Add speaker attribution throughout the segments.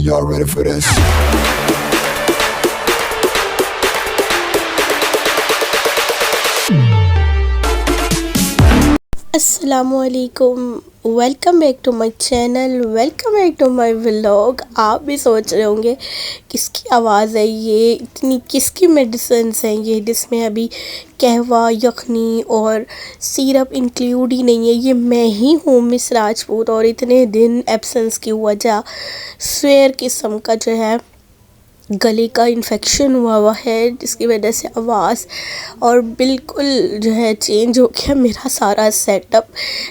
Speaker 1: Are y'all ready for this?
Speaker 2: अस्सलामुअलैकुम, welcome back to my channel, welcome back to my vlog. आप भी सोच रहे होंगे किसकी आवाज़ है ये, इतनी किसकी मेडिसिन्स हैं ये जिसमें अभी कहवा, यखनी और सिरप इंक्लूड ही नहीं है। ये मैं ही हूँ मिस राजपूत, और इतने दिन एब्सेंस की वजह स्वेयर किस्म का जो है गले का इन्फेक्शन हुआ है, जिसकी वजह से आवाज़ और बिल्कुल जो है चेंज हो गया मेरा सारा सेटअप।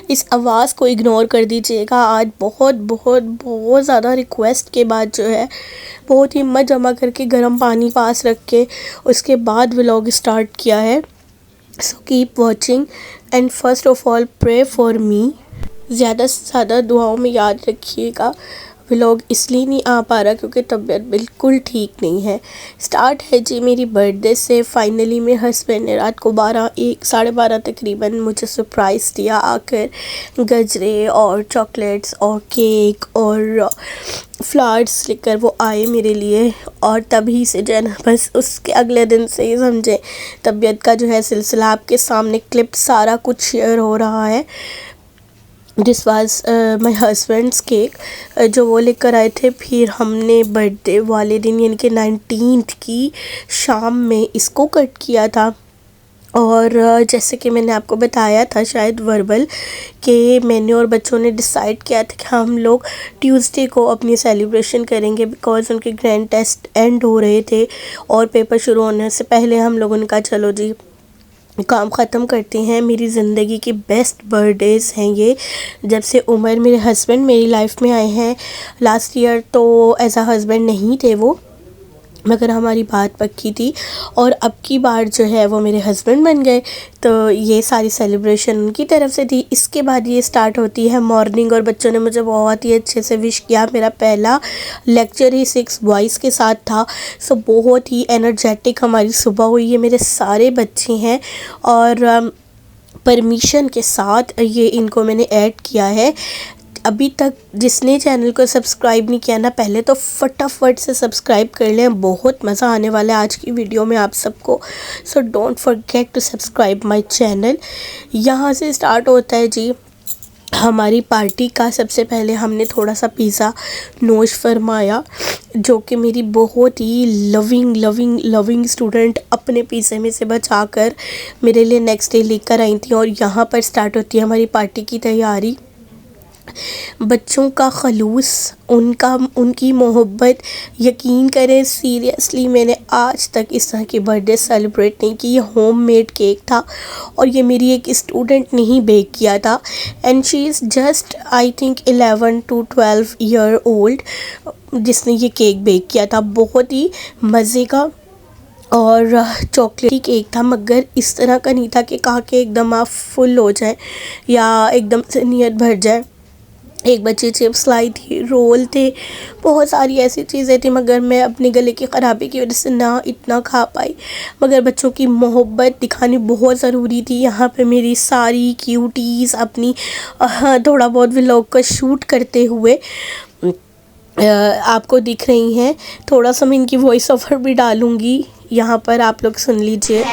Speaker 2: इस आवाज़ को इग्नोर कर दीजिएगा। आज बहुत बहुत बहुत ज़्यादा रिक्वेस्ट के बाद जो है बहुत हिम्मत जमा करके गर्म पानी पास रख के उसके बाद व्लॉग स्टार्ट किया है। So keep watching and first of all pray for me. ज़्यादा से ज़्यादा दुआओं में याद रखिएगा। व्लॉग इसलिए नहीं आ पा रहा क्योंकि तबीयत बिल्कुल ठीक नहीं है। स्टार्ट है जी मेरी बर्थडे से। फाइनली मेरे हस्बैंड ने रात को 12 तकरीबन मुझे सरप्राइज़ दिया आकर। गजरे और चॉकलेट्स और केक और फ्लावर्स लेकर वो आए मेरे लिए, और तभी से जो है ना बस उसके अगले दिन से ही समझे तबीयत का जो है सिलसिला आपके सामने क्लिप सारा कुछ शेयर हो रहा है। This was my husband's cake जो वो लेकर आए थे। फिर हमने बर्थडे वाले दिन यानी कि 19th की शाम में इसको कट किया था। और जैसे कि मैंने आपको बताया था शायद वर्बल कि मैंने और बच्चों ने डिसाइड किया था कि हम लोग ट्यूसडे को अपनी सेलिब्रेशन करेंगे, बिकॉज़ उनके ग्रैंड टेस्ट एंड हो रहे थे और पेपर शुरू होने से पहले हम लोगों ने कहा चलो जी काम ख़त्म करते हैं। मेरी ज़िंदगी की बेस्ट बर्थडेज़ हैं ये, जब से उमर मेरे हस्बैंड मेरी लाइफ में आए हैं। लास्ट ईयर तो एज अ हस्बैंड नहीं थे वो, मगर हमारी बात पक्की थी, और अब की बार जो है वो मेरे हस्बैंड बन गए। तो ये सारी सेलिब्रेशन उनकी तरफ से थी। इसके बाद ये स्टार्ट होती है मॉर्निंग, और बच्चों ने मुझे बहुत ही अच्छे से विश किया। मेरा पहला लेक्चर ही 6 बॉयज़ के साथ था। सो बहुत ही एनर्जेटिक हमारी सुबह हुई है। मेरे सारे बच्चे हैं और परमिशन के साथ ये इनको मैंने ऐड किया है। अभी तक जिसने चैनल को सब्सक्राइब नहीं किया ना, पहले तो फटाफट से सब्सक्राइब कर लें। बहुत मज़ा आने वाला है आज की वीडियो में आप सबको। So don't forget to subscribe my channel. यहाँ से स्टार्ट होता है जी हमारी पार्टी का। सबसे पहले हमने थोड़ा सा पिज़्ज़ा नोश फरमाया, जो कि मेरी बहुत ही लविंग स्टूडेंट अपने पिज़्ज़े में से बचाकर मेरे लिए नेक्स्ट डे लेकर आई थी। और यहाँ पर स्टार्ट होती है हमारी पार्टी की तैयारी। बच्चों का खलूस, उनकी मोहब्बत, यकीन करें सीरियसली मैंने आज तक इस तरह की बर्थडे सेलिब्रेट नहीं की। ये होम मेड केक था और ये मेरी एक स्टूडेंट ने ही बेक किया था, and she is just I think 11 to 12 year old जिसने ये केक बेक किया था। बहुत ही मज़े का और चॉकलेटी केक था, मगर इस तरह का नहीं था कि खा के एकदम आप फुल हो जाए या एकदम से नीयत भर जाए। एक बच्ची चिप्स लाई थी, रोल थे, बहुत सारी ऐसी चीज़ें थी, मगर मैं अपने गले की ख़राबी की वजह से ना इतना खा पाई। मगर बच्चों की मोहब्बत दिखानी बहुत ज़रूरी थी। यहाँ पे मेरी सारी क्यूटीज़ अपनी थोड़ा बहुत व्लॉग का शूट करते हुए आपको दिख रही हैं। थोड़ा सा मैं इनकी वॉइस ओवर भी डालूँगी, यहाँ पर आप लोग सुन लीजिए।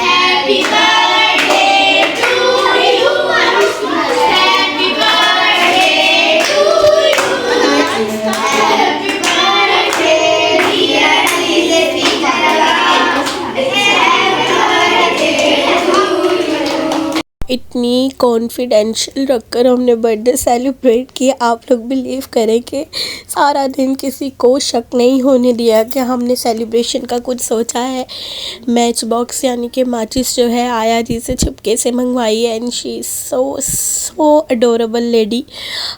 Speaker 2: इतनी कॉन्फिडेंशियल रखकर हमने बर्थडे सेलिब्रेट किया। आप लोग बिलीव करें कि सारा दिन किसी को शक नहीं होने दिया कि हमने सेलिब्रेशन का कुछ सोचा है। मैच बॉक्स यानी कि माचिस जो है आया जी से छुपके से मंगवाई है, and she so adorable lady.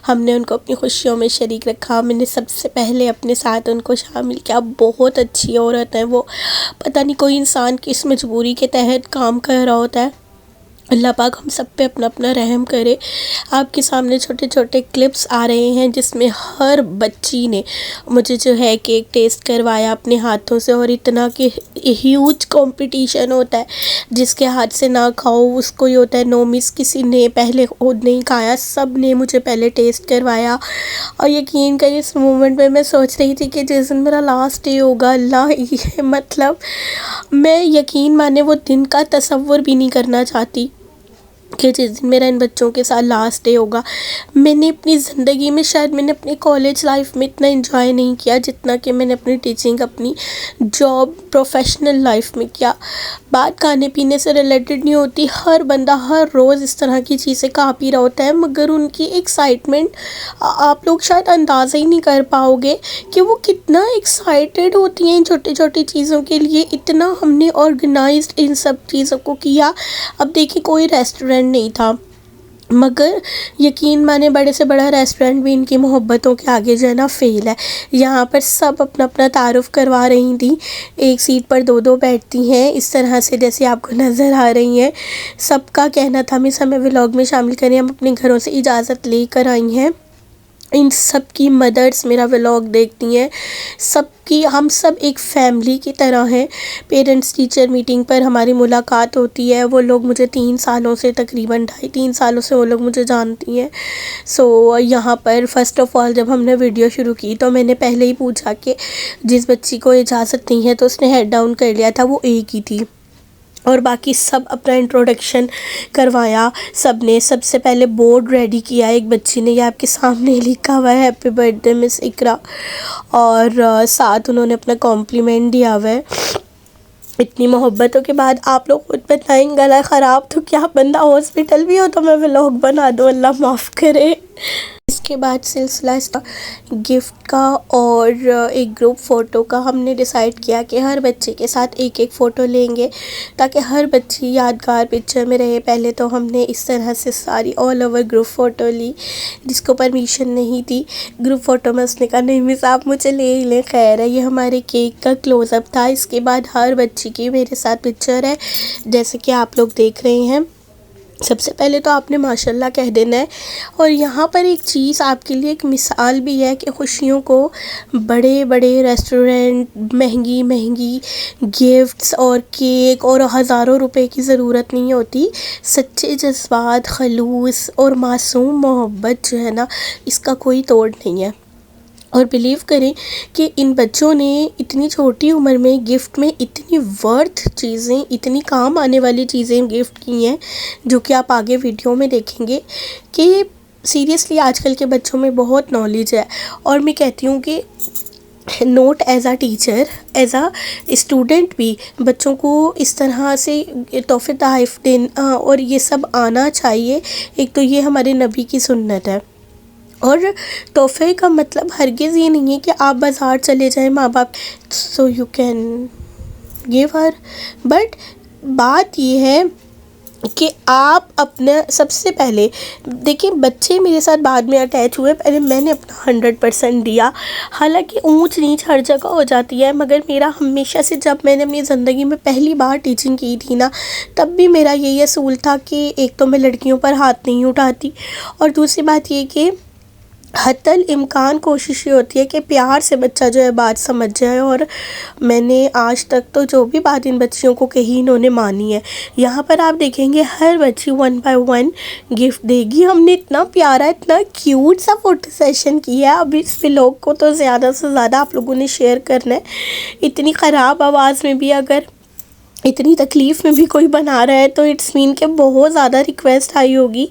Speaker 2: हमने उनको अपनी खुशियों में शरीक रखा। मैंने सबसे पहले अपने साथ उनको शामिल किया। बहुत अच्छी औरत है वो, पता नहीं कोई इंसान किस मजबूरी के तहत काम कर रहा होता है अल्लाह पाक हम सब पे अपना अपना रहम करे। आपके सामने छोटे छोटे क्लिप्स आ रहे हैं जिसमें हर बच्ची ने मुझे जो है केक टेस्ट करवाया अपने हाथों से, और इतना कि ह्यूज कंपटीशन होता है, जिसके हाथ से ना खाओ उसको ही होता है नो मिस। किसी ने पहले खुद नहीं खाया, सब ने मुझे पहले टेस्ट करवाया। और यकीन करिए इस मोमेंट में मैं सोच रही थी कि जिस दिन मेरा लास्ट डे होगा, अल्लाह ये मतलब मैं यकीन माने वो दिन का तसव्वुर भी नहीं करना चाहती कि जिस दिन मेरा इन बच्चों के साथ लास्ट डे होगा। मैंने अपनी ज़िंदगी में शायद मैंने अपनी कॉलेज लाइफ में इतना एंजॉय नहीं किया जितना कि मैंने अपनी टीचिंग, अपनी जॉब, प्रोफेशनल लाइफ में किया। बात खाने पीने से रिलेटेड नहीं होती, हर बंदा हर रोज़ इस तरह की चीज़ें खा पी रहा होता है, मगर उनकी एक्साइटमेंट आप लोग शायद अंदाज़ा ही नहीं कर पाओगे कि वो कितना एक्साइटेड होती हैं इन छोटी छोटी चीज़ों के लिए। इतना हमने ऑर्गेनाइज्ड इन सब चीज़ों को किया। अब देखिए कोई रेस्टोरेंट नहीं था, मगर यकीन माने बड़े से बड़ा रेस्टोरेंट भी इनकी मोहब्बतों के आगे जो है ना फ़ेल है। यहाँ पर सब अपना अपना तारुफ़ करवा रही थी, एक सीट पर दो दो बैठती हैं इस तरह से जैसे आपको नज़र आ रही हैं। सबका कहना था मिस हमें व्लॉग में शामिल करें, हम अपने घरों से इजाज़त लेकर आई हैं। इन सब की मदर्स मेरा व्लॉग देखती हैं, सबकी हम सब एक फ़ैमिली की तरह हैं। पेरेंट्स टीचर मीटिंग पर हमारी मुलाकात होती है। वो लोग मुझे 3 सालों से, तकरीबन 2.5-3 सालों से वो लोग मुझे जानती हैं। सो यहाँ पर फ़र्स्ट ऑफ़ ऑल जब हमने वीडियो शुरू की तो मैंने पहले ही पूछा कि जिस बच्ची को इजाज़त नहीं है, तो उसने हेड डाउन कर लिया था, वो एक ही थी। और बाकी सब अपना इंट्रोडक्शन करवाया सब ने। सबसे पहले बोर्ड रेडी किया एक बच्ची ने, ये आपके सामने लिखा हुआ है हैप्पी बर्थडे मिस इकरा, और साथ उन्होंने अपना कॉम्प्लीमेंट दिया हुआ है। इतनी मोहब्बतों के बाद आप लोग खुद बताएं, गला ख़राब तो क्या बंदा हॉस्पिटल भी हो तो मैं व्लॉग बना दूँ, अल्लाह माफ़ करे। इसके बाद सिलसिला इसका गिफ्ट का और एक ग्रुप फ़ोटो का हमने डिसाइड किया कि हर बच्चे के साथ एक एक फ़ोटो लेंगे ताकि हर बच्ची यादगार पिक्चर में रहे। पहले तो हमने इस तरह से सारी ऑल ओवर ग्रुप फ़ोटो ली, जिसको परमिशन नहीं थी ग्रुप फ़ोटो में, उसने कहा नहीं मिस आप मुझे ले ही लें। खैर है, ये हमारे केक का क्लोज़अप था। इसके बाद हर बच्ची की मेरे साथ पिक्चर है जैसे कि आप लोग देख रहे हैं। सबसे पहले तो आपने माशाल्लाह कह देना है। और यहाँ पर एक चीज़ आपके लिए एक मिसाल भी है कि खुशियों को बड़े बड़े रेस्टोरेंट, महंगी महंगी गिफ्ट्स और केक और हज़ारों रुपए की ज़रूरत नहीं होती। सच्चे जज्बात, खलूस और मासूम मोहब्बत जो है ना, इसका कोई तोड़ नहीं है। और बिलीव करें कि इन बच्चों ने इतनी छोटी उम्र में गिफ्ट में इतनी वर्थ चीज़ें, इतनी काम आने वाली चीज़ें गिफ्ट की हैं, जो कि आप आगे वीडियो में देखेंगे कि सीरियसली आजकल के बच्चों में बहुत नॉलेज है। और मैं कहती हूँ कि नोट एज़ आ टीचर, एज़ आ स्टूडेंट भी बच्चों को इस तरह से तोहफ़े तोहफ़ देना और ये सब आना चाहिए। एक तो ये हमारे नबी की सुन्नत है। और तोहफ़े का मतलब हरगिज़ ये नहीं है कि आप बाज़ार चले जाएं माँ बाप so you can give her, but बात ये है कि आप अपना सबसे पहले देखिए, बच्चे मेरे साथ बाद में अटैच हुए, पहले मैंने अपना 100% दिया। हालांकि ऊंच नीच हर जगह हो जाती है, मगर मेरा हमेशा से, जब मैंने अपनी ज़िंदगी में पहली बार टीचिंग की थी ना, तब भी मेरा यही असूल था कि एक तो मैं लड़कियों पर हाथ नहीं उठाती, और दूसरी बात ये कि हत्तल इम्कान कोशिश ये होती है कि प्यार से बच्चा जो है बात समझ जाए। और मैंने आज तक तो जो भी बात इन बच्चियों को कही इन्होंने मानी है। यहाँ पर आप देखेंगे हर बच्ची 1 बाय 1 गिफ्ट देगी। हमने इतना प्यारा, इतना क्यूट सा फ़ोटो सेशन किया है। अब इस व्लॉग को तो ज़्यादा से ज़्यादा आप लोगों ने शेयर करना है। इतनी ख़राब आवाज़ में भी, अगर इतनी तकलीफ़ में भी कोई बना रहा है तो इट्स मीन के बहुत ज़्यादा रिक्वेस्ट आई होगी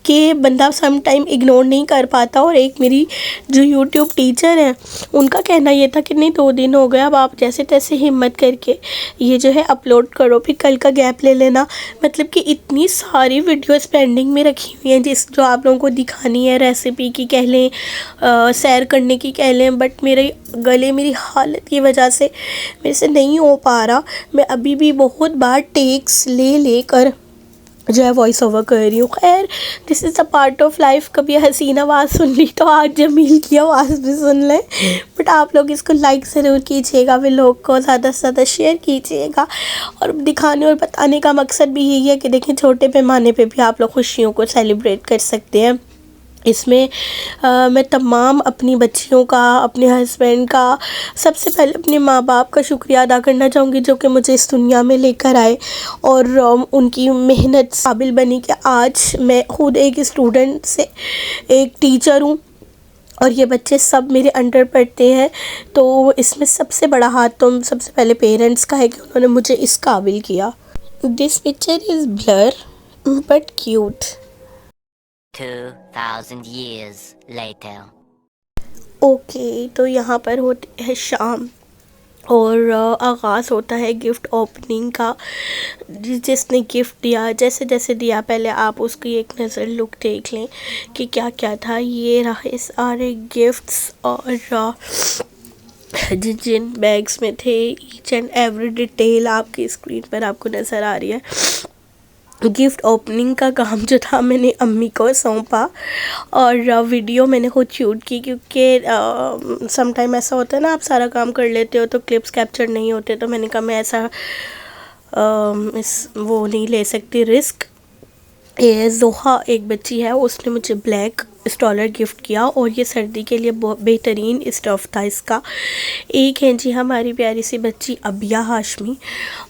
Speaker 2: कि बंदा सम टाइम इग्नोर नहीं कर पाता। और एक मेरी जो यूट्यूब टीचर है, उनका कहना ये था कि नहीं 2 दिन हो गए, अब आप जैसे तैसे हिम्मत करके ये जो है अपलोड करो, फिर कल का गैप ले लेना। मतलब कि इतनी सारी वीडियोस पेंडिंग में रखी हुई हैं जो आप लोगों को दिखानी है, रेसिपी की कह लें, सैर करने की कह लें, बट मेरे गले, मेरी हालत की वजह से मेरे से नहीं हो पा रहा। मैं अभी भी बहुत बार टेक्स ले कर जो है वॉइस ओवर कर रही हूँ। खैर this is a part of life. कभी हसीन आवाज़ सुन ली तो आज जमील की आवाज़ भी सुन लें। बट आप लोग इसको लाइक ज़रूर कीजिएगा, व्लॉग को ज़्यादा से ज़्यादा शेयर कीजिएगा। और दिखाने और बताने का मकसद भी यही है कि देखें छोटे पैमाने पे भी आप लोग खुशियों को सेलिब्रेट कर सकते हैं। इसमें मैं तमाम अपनी बच्चियों का, अपने हस्बैंड का, सबसे पहले अपने माँ बाप का शुक्रिया अदा करना चाहूँगी जो कि मुझे इस दुनिया में लेकर आए और उनकी मेहनत काबिल बनी कि आज मैं खुद एक स्टूडेंट से एक टीचर हूँ और ये बच्चे सब मेरे अंडर पढ़ते हैं। तो इसमें सबसे बड़ा हाथ तो सबसे पहले पेरेंट्स का है कि उन्होंने मुझे इस काबिल किया। This picture is blur but cute.
Speaker 1: 2000 years later.
Speaker 2: Okay तो यहाँ पर होती है शाम और आगाज़ होता है गिफ्ट ओपनिंग का। जिसने गिफ्ट दिया, जैसे जैसे दिया, पहले आप उसकी एक नज़र लुक देख लें कि क्या क्या था। ये रहे सारे गिफ्ट्स और जिन जिन बैग्स में थे, ईच एंड एवरी डिटेल आपकी स्क्रीन पर आपको नज़र आ रही है। गिफ्ट ओपनिंग का काम जो था मैंने अम्मी को सौंपा और वीडियो मैंने खुद शूट की क्योंकि सम टाइम ऐसा होता है ना, आप सारा काम कर लेते हो तो क्लिप्स कैप्चर नहीं होते। तो मैंने कहा मैं ऐसा वो नहीं ले सकती रिस्क। ये जोहा एक बच्ची है, उसने मुझे ब्लैक स्टॉलर गिफ्ट किया और ये सर्दी के लिए बहुत बेहतरीन स्टफ़ था इसका। एक है जी हमारी प्यारी सी बच्ची अबिया हाशमी,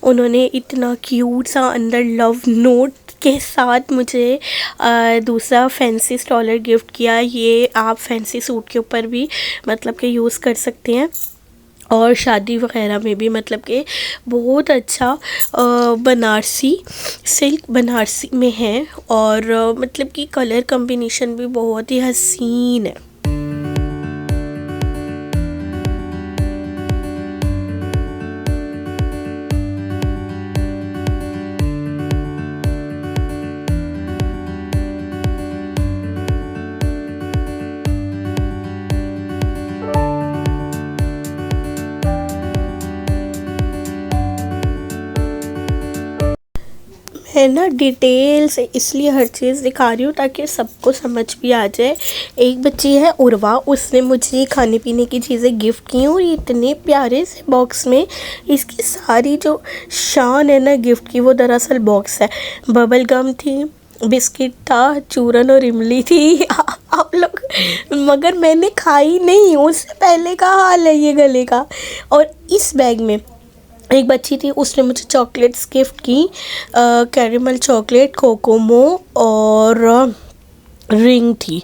Speaker 2: उन्होंने इतना क्यूट सा अंदर लव नोट के साथ मुझे दूसरा फैंसी स्टॉलर गिफ्ट किया। ये आप फैंसी सूट के ऊपर भी मतलब कि यूज़ कर सकते हैं और शादी वगैरह में भी, मतलब कि बहुत अच्छा बनारसी सिल्क बनारसी में है और मतलब कि कलर कॉम्बिनेशन भी बहुत ही हसीन है। है ना, डिटेल से इसलिए हर चीज़ दिखा रही हूँ ताकि सबको समझ भी आ जाए। एक बच्ची है उर्वा, उसने मुझे खाने पीने की चीज़ें गिफ्ट की और इतने प्यारे से बॉक्स में। इसकी सारी जो शान है ना गिफ्ट की, वो दरअसल बॉक्स है। बबल गम थी, बिस्किट था, चूरन और इमली थी आप लोग, मगर मैंने खाई नहीं। उससे पहले का हाल है ये गले का। और इस बैग में एक बच्ची थी, उसने मुझे चॉकलेट्स गिफ्ट की, कैरेमल चॉकलेट, कोकोमो और रिंग थी।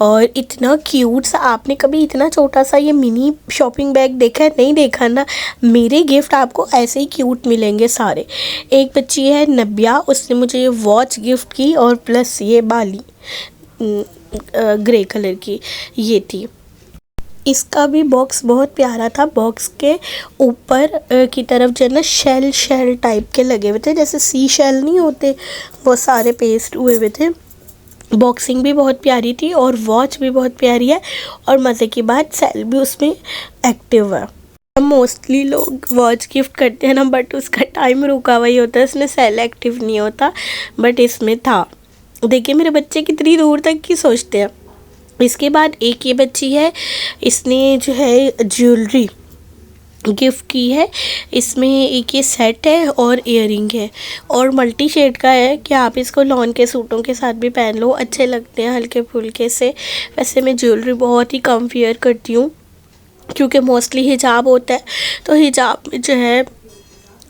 Speaker 2: और इतना क्यूट सा, आपने कभी इतना छोटा सा ये मिनी शॉपिंग बैग देखा है? नहीं देखा ना। मेरे गिफ्ट आपको ऐसे ही क्यूट मिलेंगे सारे। एक बच्ची है नबिया, उसने मुझे ये वॉच गिफ्ट की और प्लस ये बाली ग्रे कलर की ये थी। इसका भी बॉक्स बहुत प्यारा था। बॉक्स के ऊपर की तरफ जो है ना शेल शेल टाइप के लगे हुए थे, जैसे सी शेल नहीं होते, वो सारे पेस्ट हुए हुए थे। बॉक्सिंग भी बहुत प्यारी थी और वॉच भी बहुत प्यारी है। और मज़े की बात, सेल भी उसमें एक्टिव है। मोस्टली लोग वॉच गिफ्ट करते हैं ना, बट उसका टाइम रुका हुआ ही होता है, उसमें सेल एक्टिव नहीं होता, बट इसमें था। देखिए मेरे बच्चे कितनी दूर तक की सोचते हैं। इसके बाद एक ये बच्ची है, इसने जो है ज्वेलरी गिफ्ट की है। इसमें एक ये सेट है और इयररिंग है और मल्टी शेड का है कि आप इसको लॉन के सूटों के साथ भी पहन लो, अच्छे लगते हैं हल्के फुल्के से। वैसे मैं ज्वेलरी बहुत ही कम वेयर करती हूँ क्योंकि मोस्टली हिजाब होता है, तो हिजाब में जो है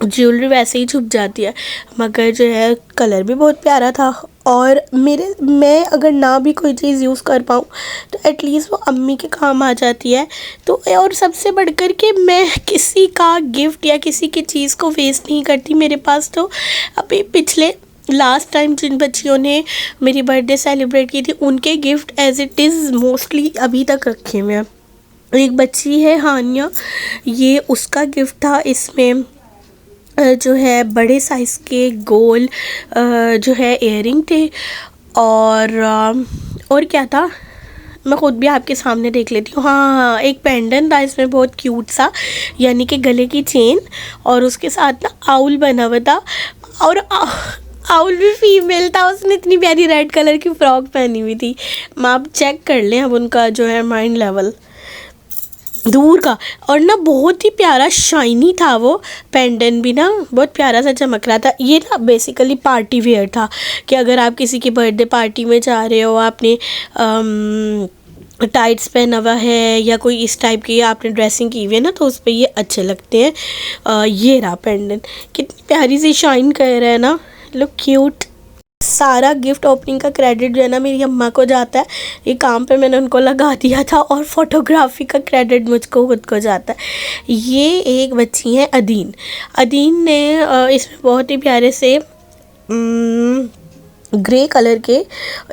Speaker 2: ज्वेलरी वैसे ही छुप जाती है। मगर जो है कलर भी बहुत प्यारा था और मैं अगर ना भी कोई चीज़ यूज़ कर पाऊँ तो एटलीस्ट वो अम्मी के काम आ जाती है। तो और सबसे बढ़कर के मैं किसी का गिफ्ट या किसी की चीज़ को वेस्ट नहीं करती। मेरे पास तो अभी पिछले लास्ट टाइम जिन बच्चियों ने मेरी बर्थडे सेलिब्रेट की थी, उनके gift as it is mostly अभी तक रखे हुए हैं। एक बच्ची है हानिया, ये उसका गिफ्ट था। इसमें जो है बड़े साइज़ के गोल जो है इयररिंग थे और क्या था, मैं ख़ुद भी आपके सामने देख लेती हूँ। हाँ, एक पेंडेंट था इसमें बहुत क्यूट सा, यानी कि गले की चेन और उसके साथ ना आउल बना हुआ था। और आउल भी फीमेल था, उसने इतनी प्यारी रेड कलर की फ्रॉक पहनी हुई थी। आप चेक कर लें अब उनका जो है माइंड लेवल दूर का। और ना बहुत ही प्यारा शाइनी था वो पेंडेंट भी, ना बहुत प्यारा सा चमक रहा था। ये ना बेसिकली पार्टी वेयर था कि अगर आप किसी की बर्थडे पार्टी में जा रहे हो, आपने टाइट्स पहना हुआ है या कोई इस टाइप की आपने ड्रेसिंग की हुई है ना, तो उस पर ये अच्छे लगते हैं। ये रहा पेंडेंट, कितनी प्यारी सी शाइन कर रहा है ना, लुक क्यूट। सारा गिफ्ट ओपनिंग का क्रेडिट जो है ना मेरी अम्मा को जाता है, ये काम पे मैंने उनको लगा दिया था, और फोटोग्राफी का क्रेडिट मुझको खुद को जाता है। ये एक बच्ची है अदीन। अदीन ने इसमें बहुत ही प्यारे से ग्रे कलर के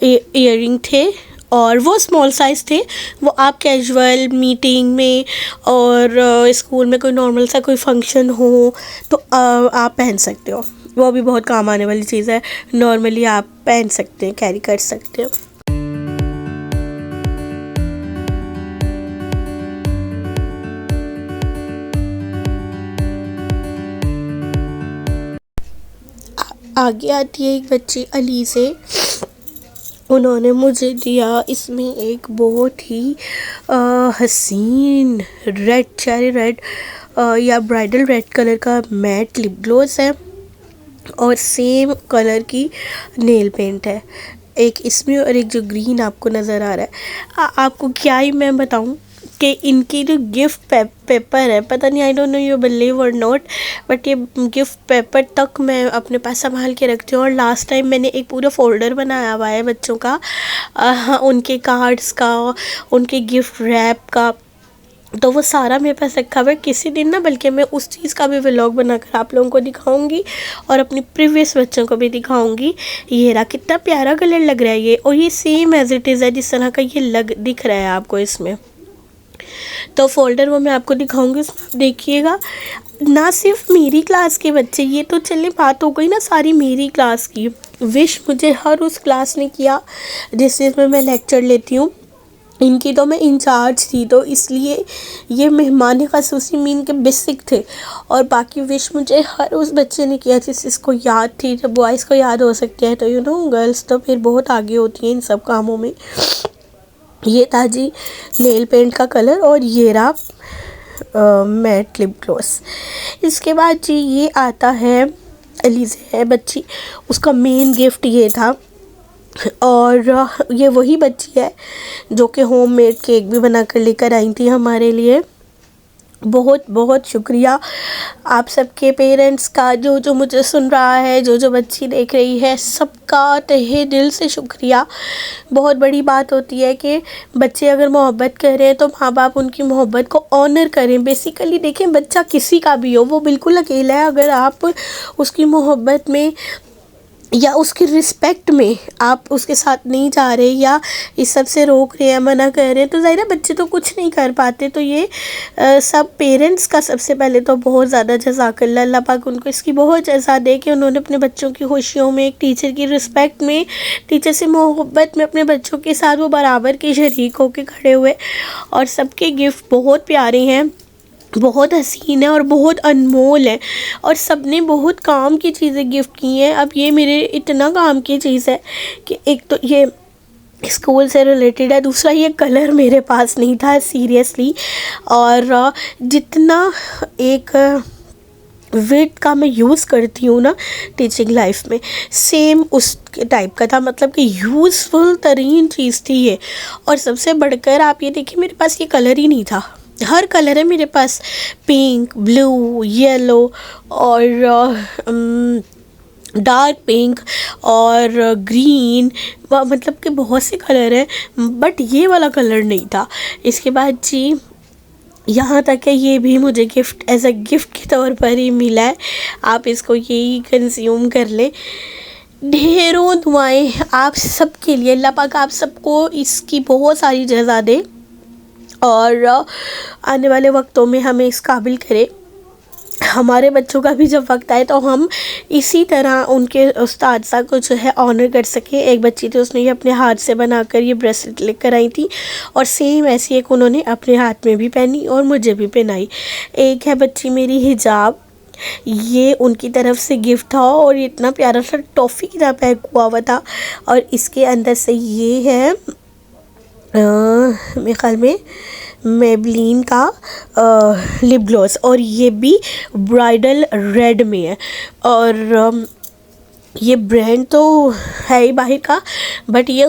Speaker 2: इयररिंग थे, और वो स्मॉल साइज़ थे। वो आप कैजुअल मीटिंग में और स्कूल में कोई नॉर्मल सा कोई फंक्शन हो तो आप पहन सकते हो। वो भी बहुत काम आने वाली चीज़ है, नॉर्मली आप पहन सकते हैं, कैरी कर सकते हो। आगे आती है एक बच्ची अली से, उन्होंने मुझे दिया इसमें एक बहुत ही हसीन रेड, चेरी रेड या ब्राइडल रेड कलर का मैट लिप ग्लॉस है, और सेम कलर की नेल पेंट है, एक इसमें और एक जो ग्रीन आपको नज़र आ रहा है। आपको क्या ही मैं बताऊं कि इनकी जो गिफ्ट पेपर है, पता नहीं, I don't know you believe और नॉट, बट ये गिफ्ट पेपर तक मैं अपने पास संभाल के रखती हूँ। और लास्ट टाइम मैंने एक पूरा फ़ोल्डर बनाया हुआ है बच्चों का, उनके कार्ड्स का, उनके गिफ्ट रैप का, तो वो सारा मेरे पास रखा हुआ है। किसी दिन ना बल्कि मैं उस चीज़ का भी व्लॉग बनाकर आप लोगों को दिखाऊंगी और अपनी प्रीवियस बच्चों को भी दिखाऊंगी। ये रहा, कितना प्यारा कलर लग रहा है ये, और ये सेम एज इट इज़ है जिस तरह का ये दिख रहा है आपको इसमें। तो फोल्डर वो मैं आपको दिखाऊंगी, उसमें आप देखिएगा। ना सिर्फ मेरी क्लास के बच्चे, ये तो चलिए बात हो गई ना सारी मेरी क्लास की, विश मुझे हर उस क्लास ने किया जिस चीज़ में मैं लेक्चर लेती हूँ। इनकी तो मैं इंचार्ज थी, तो इसलिए ये मेहमान ख़ुसूसी मीन के बेसिक थे, और बाकी विश मुझे हर उस बच्चे ने किया जिसको याद थी। जब बॉयज़ को याद हो सकते हैं तो यू नो गर्ल्स तो फिर बहुत आगे होती हैं इन सब कामों में। ये था जी नेल पेंट का कलर, और ये रहा मैट लिप ग्लॉस। इसके बाद जी ये आता है अली से है बच्ची, उसका मेन गिफ्ट ये था, और ये वही बच्ची है जो कि होममेड केक भी बना कर लेकर आई थी हमारे लिए। बहुत बहुत शुक्रिया आप सबके पेरेंट्स का, जो जो मुझे सुन रहा है, जो जो बच्ची देख रही है, सबका तहे दिल से शुक्रिया। बहुत बड़ी बात होती है कि बच्चे अगर मोहब्बत कर रहे हैं तो माँ बाप उनकी मोहब्बत को ऑनर करें। बेसिकली देखें, बच्चा किसी का भी हो, वो बिल्कुल अकेला है, अगर आप उसकी मोहब्बत में या उसकी रिस्पेक्ट में आप उसके साथ नहीं जा रहे या इस सब से रोक रहे हैं, मना कर रहे हैं, तो ज़ाहिर है बच्चे तो कुछ नहीं कर पाते। तो ये सब पेरेंट्स का सबसे पहले तो बहुत ज़्यादा जज़ाकल्लाह, अल्लाह पाक उनको इसकी बहुत जज़ा दे कि उन्होंने अपने बच्चों की खुशियों में, एक टीचर की रिस्पेक्ट में, टीचर से मोहब्बत में अपने बच्चों के साथ वो बराबर के शरीक होकर खड़े हुए। और सबके गिफ्ट बहुत प्यारे हैं, बहुत हसीन है और बहुत अनमोल है, और सब ने बहुत काम की चीज़ें गिफ्ट की हैं। अब ये मेरे इतना काम की चीज़ है कि एक तो ये स्कूल से रिलेटेड है, दूसरा ये कलर मेरे पास नहीं था सीरियसली, और जितना एक विड का मैं यूज़ करती हूँ ना टीचिंग लाइफ में, सेम उस टाइप का था, मतलब कि यूज़फुल तरीन चीज़ थी ये। और सबसे बढ़कर आप ये देखिए, मेरे पास ये कलर ही नहीं था, हर कलर है मेरे पास, पिंक, ब्लू, येलो और डार्क पिंक और ग्रीन, मतलब कि बहुत से कलर हैं, बट ये वाला कलर नहीं था। इसके बाद जी यहाँ तक है, ये भी मुझे गिफ्ट एज अ गिफ्ट के तौर पर ही मिला है, आप इसको यही कंज्यूम कर लें। ढेरों दुआएं आप सबके लिए, अल्लाह पाक आप सबको इसकी बहुत सारी जज़ा दे और आने वाले वक्तों में हमें इस काबिल करे। हमारे बच्चों का भी जब वक्त आए तो हम इसी तरह उनके उस्ताद को जो है ऑनर कर सकें। एक बच्ची थी, उसने ये अपने हाथ से बनाकर ये ब्रेसलेट लेकर आई थी, और सेम ऐसी एक उन्होंने अपने हाथ में भी पहनी और मुझे भी पहनाई। एक है बच्ची मेरी हिजाब, ये उनकी तरफ से गिफ्ट था और ये इतना प्यारा सा टॉफ़ी की तरह पैक हुआ था। और इसके अंदर से ये है मेरे ख्याल में मेबलिन का लिप ग्लॉस, और ये भी ब्राइडल रेड में है। और ये ब्रांड तो है ही बाहर का, बट ये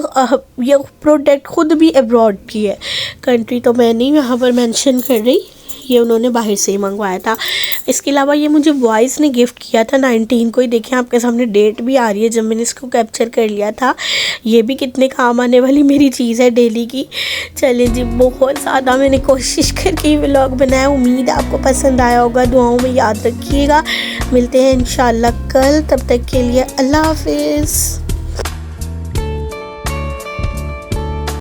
Speaker 2: प्रोडक्ट खुद भी अब्रॉड की है। कंट्री तो मैं नहीं यहाँ पर मेंशन कर रही, ये उन्होंने बाहर से ही मंगवाया था। इसके अलावा ये मुझे बॉयज़ ने गिफ्ट किया था 19 को ही। देखें आपके सामने डेट भी आ रही है जब मैंने इसको कैप्चर कर लिया था। ये भी कितने काम आने वाली मेरी चीज़ है डेली की। चलें जी, बहुत ज़्यादा मैंने कोशिश करके व्लॉग बनाया, उम्मीद है आपको पसंद आया होगा। दुआओं में याद रखिएगा। मिलते हैं इंशाल्लाह कल, तब तक के लिए अल्लाह हाफिज़।